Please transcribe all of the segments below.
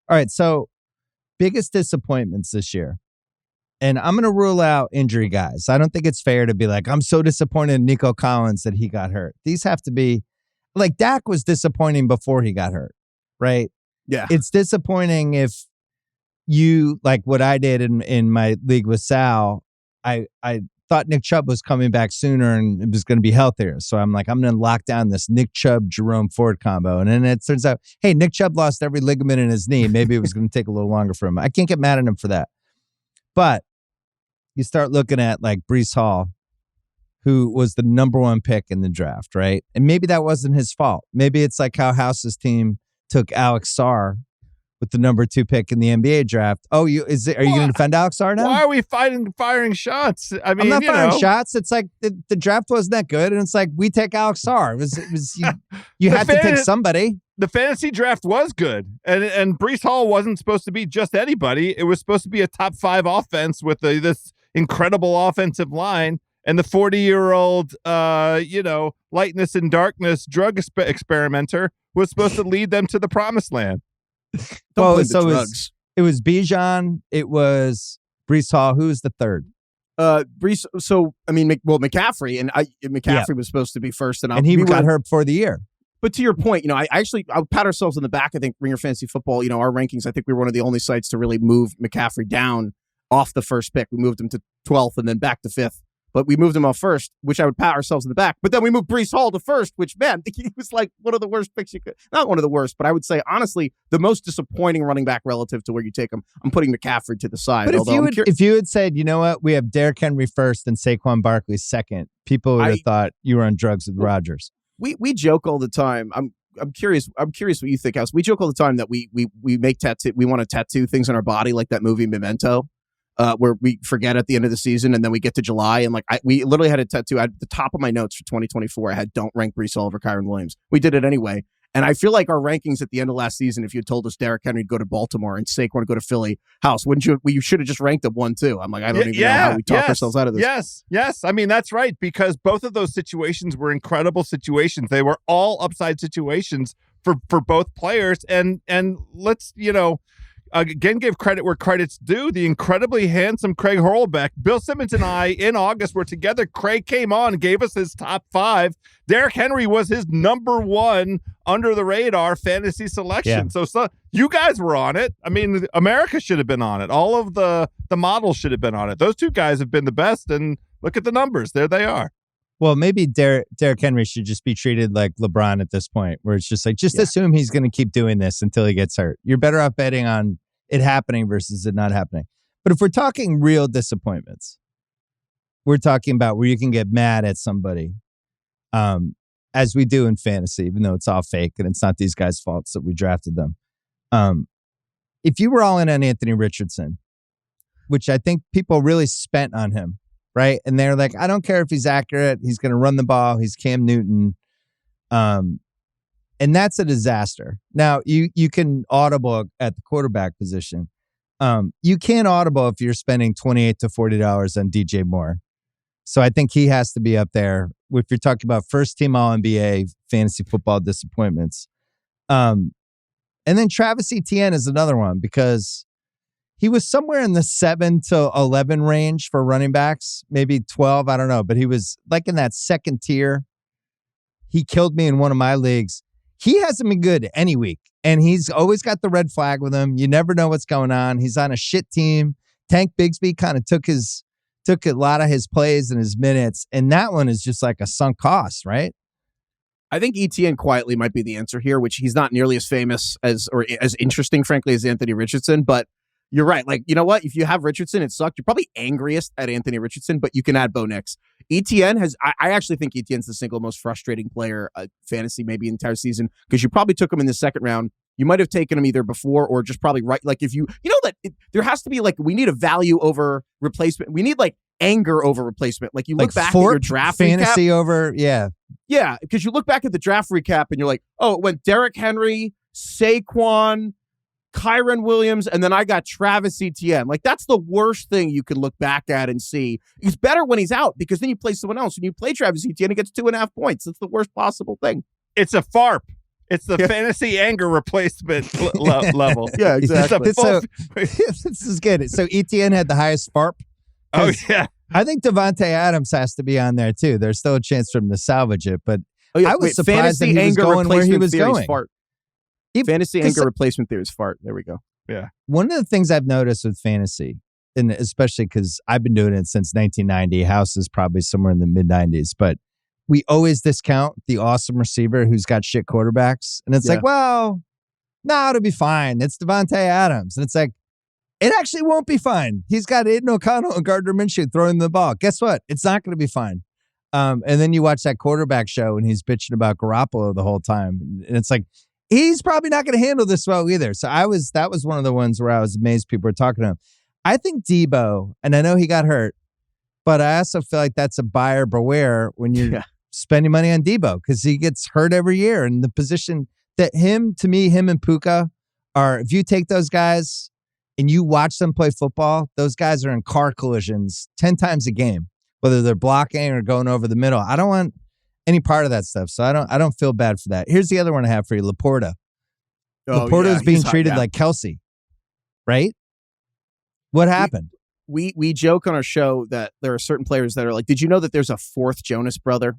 All right, so biggest disappointments this year. And I'm going to rule out injury guys. I don't think it's fair to be like, I'm so disappointed in Nico Collins that he got hurt. These have to be, like, Dak was disappointing before he got hurt, right? Yeah. It's disappointing if you, like what I did in my league with Sal, I thought Nick Chubb was coming back sooner and it was going to be healthier. So I'm like, I'm going to lock down this Nick Chubb, Jerome Ford combo. And then it turns out, hey, Nick Chubb lost every ligament in his knee. Maybe it was going to take a little longer for him. I can't get mad at him for that. But you start looking at like Breece Hall, who was the number one pick in the draft, right? And maybe that wasn't his fault. Maybe it's like how House's team took Alex Sarr with the number 2 pick in the NBA draft. Oh, are you going to defend Alex Sarr now? Why are we firing shots? I mean, I'm not firing shots. It's like the draft wasn't that good, and it's like we take Alex Sarr. It was you had to take somebody. The fantasy draft was good, and Breece Hall wasn't supposed to be just anybody. It was supposed to be a top 5 offense with this incredible offensive line, and the 40-year-old, lightness and darkness drug experimenter was supposed to lead them to the promised land. Well, so it was Bijan, it was Breece Hall. Who was the third? Breece. So I mean, McCaffrey, and McCaffrey was supposed to be first, and he got hurt before the year. But to your point, I'll pat ourselves on the back. I think Ringer Fantasy Football, our rankings, I think we were one of the only sites to really move McCaffrey down off the first pick. We moved him to 12th and then back to 5th. But we moved him off first, which I would pat ourselves in the back. But then we moved Breece Hall to first, which, man, he was like one of the worst picks you could. Not one of the worst, but I would say, honestly, the most disappointing running back relative to where you take him. I'm putting McCaffrey to the side. But if you had said, you know what, we have Derrick Henry first and Saquon Barkley second, people would have thought you were on drugs with Rodgers. We joke all the time. I'm curious what you think, House. We joke all the time that we make tattoo. We want to tattoo things on our body, like that movie Memento. Where we forget at the end of the season and then we get to July and we literally had a tattoo at the top of my notes for 2024. I had don't rank Breece Hall over Kyron Williams. We did it anyway. And I feel like our rankings at the end of last season, if you had told us Derrick Henry to go to Baltimore and Saquon to go to Philly, House, wouldn't you? You should have just ranked them 1-2. I'm like, I don't even know how we talk ourselves out of this. Yes. I mean, that's right, because both of those situations were incredible situations. They were all upside situations for both players. And let's, again, give credit where credit's due. The incredibly handsome Craig Horlbeck. Bill Simmons and I, in August, were together. Craig came on and gave us his top 5. Derrick Henry was his number 1 under-the-radar fantasy selection. Yeah. So you guys were on it. I mean, America should have been on it. All of the models should have been on it. Those two guys have been the best, and look at the numbers. There they are. Well, maybe Derrick Henry should just be treated like LeBron at this point, where it's just like, assume he's going to keep doing this until he gets hurt. You're better off betting on it happening versus it not happening. But if we're talking real disappointments, we're talking about where you can get mad at somebody, as we do in fantasy, even though it's all fake and it's not these guys' faults that we drafted them. If you were all in on Anthony Richardson, which I think people really spent on him, right? And they're like, I don't care if he's accurate. He's going to run the ball. He's Cam Newton. And that's a disaster. Now, you can audible at the quarterback position. You can't audible if you're spending $28 to $40 on DJ Moore. So I think he has to be up there. If you're talking about first-team All-NBA fantasy football disappointments. And then Travis Etienne is another one because he was somewhere in the 7 to 11 range for running backs, maybe 12, I don't know. But he was like in that second tier. He killed me in one of my leagues. He hasn't been good any week, and he's always got the red flag with him. You never know what's going on. He's on a shit team. Tank Bigsby kind of took a lot of his plays and his minutes, and that one is just like a sunk cost, right? I think ETN quietly might be the answer here, which he's not nearly as famous or as interesting, frankly, as Anthony Richardson, but you're right. Like, you know what? If you have Richardson, it sucked. You're probably angriest at Anthony Richardson, but you can add Bo Nix. ETN I actually think ETN's the single most frustrating player fantasy maybe entire season because you probably took him in the second round. You might have taken him either before or just probably right. Like if there has to be like, we need a value over replacement. We need like anger over replacement. Like you look back at your draft fantasy recap, over. Yeah. Yeah. Because you look back at the draft recap and you're like, oh, it went Derrick Henry, Saquon, Kyron Williams, and then I got Travis Etienne. Like, that's the worst thing you can look back at and see. He's better when he's out because then you play someone else. When you play Travis Etienne, he gets 2.5 points. That's the worst possible thing. It's a FARP. It's the fantasy anger replacement level. Yeah, exactly. This is good. So ETN had the highest FARP. Oh, yeah. I think Davante Adams has to be on there, too. There's still a chance for him to salvage it, but I was surprised that he was going where he was going. Fantasy anger replacement theory is fart. There we go. Yeah. One of the things I've noticed with fantasy, and especially because I've been doing it since 1990, House is probably somewhere in the mid-90s, but we always discount the awesome receiver who's got shit quarterbacks. And it's like, well, no, it'll be fine. It's Davante Adams. And it's like, it actually won't be fine. He's got Aiden O'Connell and Gardner Minshew throwing the ball. Guess what? It's not going to be fine. And then you watch that quarterback show and he's bitching about Garoppolo the whole time. And it's like, he's probably not going to handle this well either. So that was one of the ones where I was amazed people were talking to him. I think Debo, and I know he got hurt, but I also feel like that's a buyer beware when you're spending money on Debo because he gets hurt every year. And the position that him and Puka are, if you take those guys and you watch them play football, those guys are in car collisions 10 times a game, whether they're blocking or going over the middle. I don't want any part of that stuff. So I don't feel bad for that. Here's the other one I have for you, Laporta. Laporta is being treated like Kelsey, right? What happened? We joke on our show that there are certain players that are like, did you know that there's a fourth Jonas brother?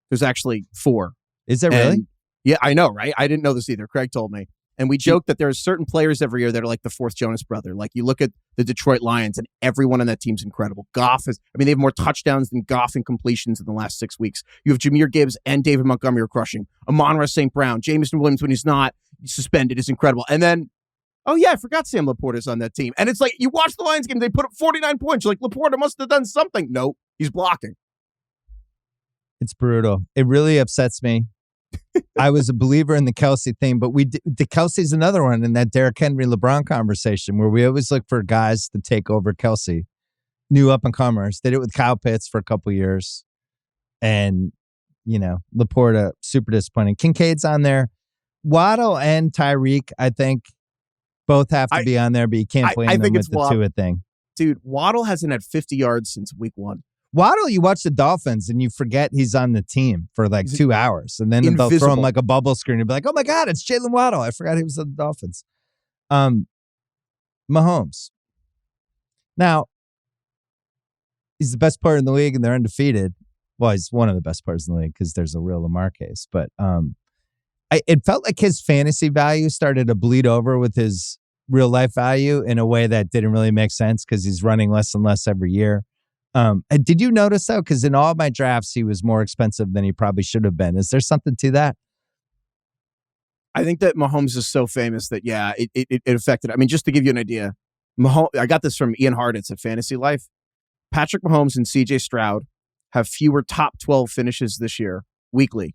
There's actually 4. Is there really? Yeah, I know, right? I didn't know this either. Craig told me. And we joke that there are certain players every year that are like the fourth Jonas brother. Like you look at the Detroit Lions and everyone on that team's incredible. They have more touchdowns than Goff in completions in the last 6 weeks. You have Jahmyr Gibbs and David Montgomery are crushing. Amon-Ra St. Brown, Jameson Williams when he's not suspended is incredible. And then, oh yeah, I forgot Sam Laporta's on that team. And it's like, you watch the Lions game, they put up 49 points. You're like, Laporta must have done something. No, he's blocking. It's brutal. It really upsets me. I was a believer in the Kelsey thing, but the Kelsey's another one in that Derrick Henry LeBron conversation where we always look for guys to take over Kelsey, new up and comers. Did it with Kyle Pitts for a couple years, and Laporta super disappointing. Kincaid's on there, Waddle and Tyreek. I think both have to be on there, but you can't blame them with the Tua thing. Dude, Waddle hasn't had 50 yards since week 1. Waddle, you watch the Dolphins and you forget he's on the team for like 2 hours. And then they'll throw him like a bubble screen and be like, oh my God, it's Jalen Waddle. I forgot he was on the Dolphins. Mahomes. Now, he's the best player in the league and they're undefeated. Well, he's one of the best players in the league because there's a real Lamar case. But it felt like his fantasy value started to bleed over with his real life value in a way that didn't really make sense because he's running less and less every year. Did you notice though? Because in all my drafts, he was more expensive than he probably should have been. Is there something to that? I think that Mahomes is so famous that, it affected. I mean, just to give you an idea, I got this from Ian Harditz at Fantasy Life. Patrick Mahomes and CJ Stroud have fewer top 12 finishes this year, weekly.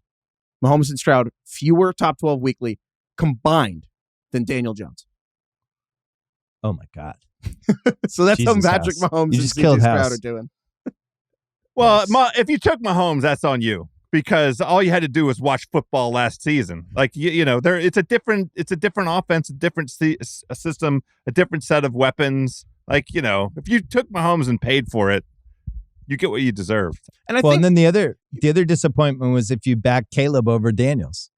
Mahomes and Stroud, fewer top 12 weekly combined than Daniel Jones. Oh my God. So that's how Patrick Mahomes and CJ Stroud are doing. Well, if you took Mahomes, that's on you because all you had to do was watch football last season. Like it's a different offense, a different system, a different set of weapons. Like if you took Mahomes and paid for it, you get what you deserved. And and then the other disappointment was if you back Caleb over Daniels,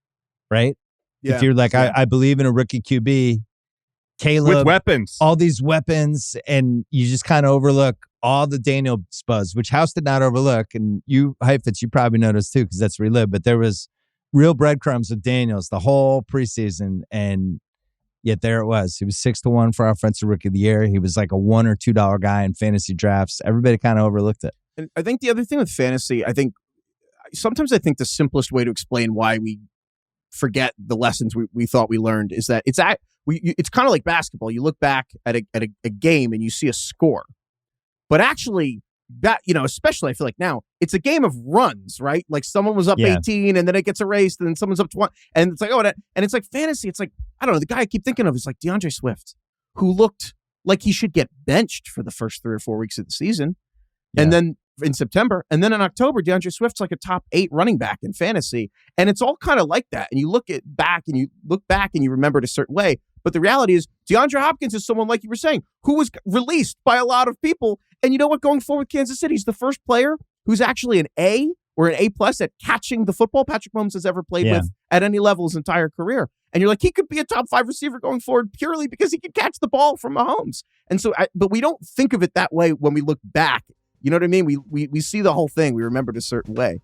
right? Yeah. If you're like, I believe in a rookie QB. Caleb, with weapons, all these weapons, and you just kind of overlook all the Daniel buzz, which House did not overlook. And you, Heifetz, you probably noticed too, because that's relived. But there was real breadcrumbs with Daniels the whole preseason, and yet there it was. He was 6-1 for Offensive Rookie of the Year. He was like a $1 or $2 guy in fantasy drafts. Everybody kind of overlooked it. And I think the other thing with fantasy, sometimes I think the simplest way to explain why we forget the lessons we thought we learned is that it's kind of like basketball. You look back at a game and you see a score, but actually that, especially I feel like now it's a game of runs, right? Like someone was up 18 and then it gets erased and then someone's up 20 and it's like, and it's like fantasy. It's like, I don't know. The guy I keep thinking of is like DeAndre Swift, who looked like he should get benched for the first 3 or 4 weeks of the season. Yeah. And then in September, and then in October, DeAndre Swift's like a top 8 running back in fantasy. And it's all kind of like that. And you look back and you remember it a certain way. But the reality is DeAndre Hopkins is someone, like you were saying, who was released by a lot of people. And you know what? Going forward, Kansas City, he's the first player who's actually an A or an A+ at catching the football Patrick Mahomes has ever played with at any level his entire career. And you're like, he could be a top 5 receiver going forward purely because he could catch the ball from Mahomes. And so, but we don't think of it that way when we look back. You know what I mean? We see the whole thing. We remember it a certain way.